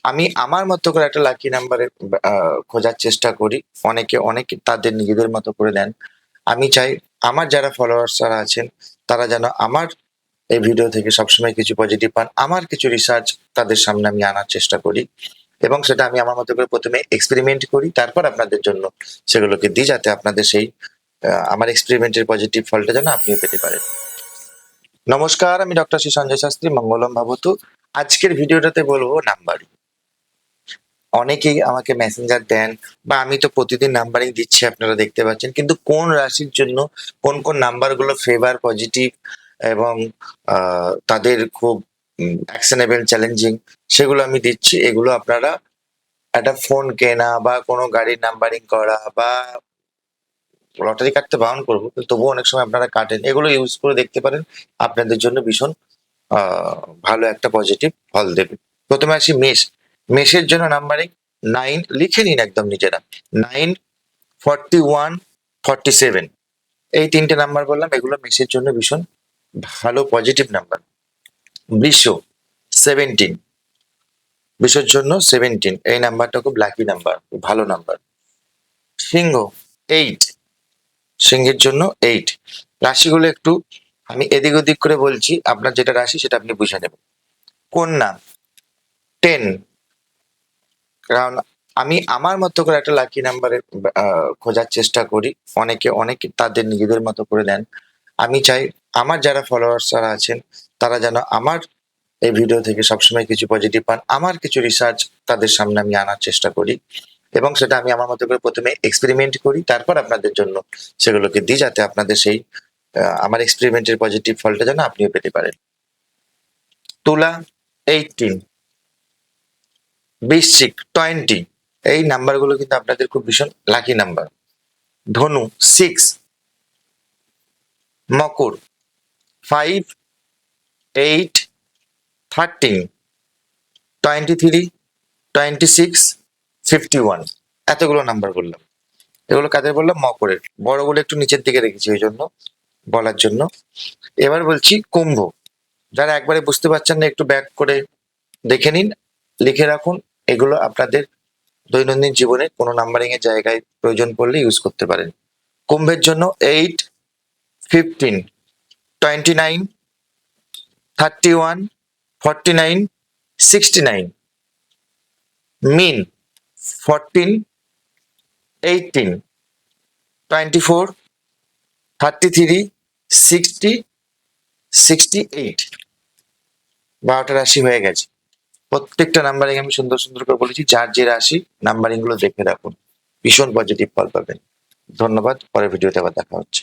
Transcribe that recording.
আমি আমার মতো করে একটা লাকি নাম্বারে খোঁজার চেষ্টা করি। অনেকে তাদের নিজেদের মতো করে নেন। আমি চাই আমার যারা ফলোয়ার্সরা আছেন তারা যেন আমার এই ভিডিও থেকে সবসময় কিছু পজিটিভ পান। আমার কিছু রিসার্চ তাদের সামনে আমি আনার চেষ্টা করি এবং সেটা আমি আমার মতো করে ১ম এ এক্সপেরিমেন্ট করি। তারপর আপনাদের জন্য সেগুলোকে দিই যাতে আপনাদের সেই আমার এক্সপেরিমেন্টের পজিটিভ ফলটা যেন আপনিও পেতে পারেন। নমস্কার, আমি ডক্টর শ্রী সঞ্জয় শাস্ত্রী, মঙ্গলম ভবতু। আজকের ভিডিওটাতে বলবো নাম্বারিং। অনেকেই আমাকে মেসেঞ্জার দেন বা আমি তো প্রতিদিন নাম্বারিং দিচ্ছি আপনারা দেখতে পাচ্ছেন। কিন্তু কোন রাশির জন্য কোন নাম্বারগুলো ফেভার, পজিটিভ এবং তাদের খুব অ্যাকশনেবল, চ্যালেঞ্জিং সেগুলো আমি দিচ্ছি। এগুলো আপনারা একটা ফোন কেনা বা কোনো গাড়ির নাম্বারিং করা বা লটারি কাটতে বারণ করবো, কিন্তু তবুও অনেক সময় আপনারা কাটেন। এগুলো ইউজ করে দেখতে পারেন। আপনাদের জন্য ভীষণ আ ভালো একটা পজিটিভ ফল দেবে। ১ম এ আসি মেষ। মেষের জন্য নাম্বারিং 9 লিখে নিন একদম নিজেরা। 9, 41, 47 এই ৩ টে নাম্বার বললাম, এগুলো মেষের জন্য ভীষণ ভালো পজিটিভ নাম্বার। বৃষ 17, বৃষের জন্য 17 এই নাম্বারটা খুব লাকি নাম্বার, খুব ভালো নাম্বার। সিংহ 8, সিংহের জন্য 8। রাশিগুলো একটু আমি এদিক ওদিক করে বলছি, আপনার যেটা রাশি সেটা আপনি বুঝে নেবেন। কন্যা 10, কারণ আমি আমার মতো করে একটা লাকি নাম্বারে খোঁজার চেষ্টা করি। অনেকে তাদের নিজেদের মতো করে নেন। আমি চাই আমার যারা ফলোয়ার্সরা আছেন তারা যেন আমার এই ভিডিও থেকে সবসময় কিছু পজিটিভ পান। আমার কিছু রিসার্চ তাদের সামনে আমি আনার চেষ্টা করি এবং সেটা আমি আমার মতো করে ১ম এ এক্সপেরিমেন্ট করি। তারপর আপনাদের জন্য সেগুলোকে দিই যাতে আপনাদের সেই আমার এক্সপেরিমেন্টের পজিটিভ ফলটা যেন আপনিও পেতে পারেন। তুলা 18, বৃশ্চিক 20 এই নাম্বারগুলো কিন্তু আপনাদের খুব ভীষণ লাকি নাম্বার। ধনু 6, মকর 5, 8, 13, 23, 26, 51 এতগুলো নাম্বার বললাম। এগুলো কাদের বললাম? মকরের। বড়গুলো একটু নিচের দিকে রেখেছি ওই জন্য বলার জন্য। এবার বলছি কুম্ভ। যারা একবারে বুঝতে পারছেন না একটু ব্যাক করে দেখে নিন, লিখে রাখুন। এগুলো আপনাদের দৈনন্দিন জীবনে কোনো নাম্বারিং এর জায়গায় প্রয়োজন পড়লে ইউজ করতে পারেন। কুম্ভের জন্য 8, 15, 29, 31, 49, 69। মিন 14, 18, 24, 33, 60, 68। ১২টা রাশি হয়ে গেছে। প্রত্যেকটা নাম্বারিং আমি সুন্দর করে বলেছি। যার যে রাশি নাম্বারিং গুলো দেখে রাখুন, ভীষণ পজিটিভ ফল পাবেন। ধন্যবাদ। পরের ভিডিওতে আবার দেখা হচ্ছে।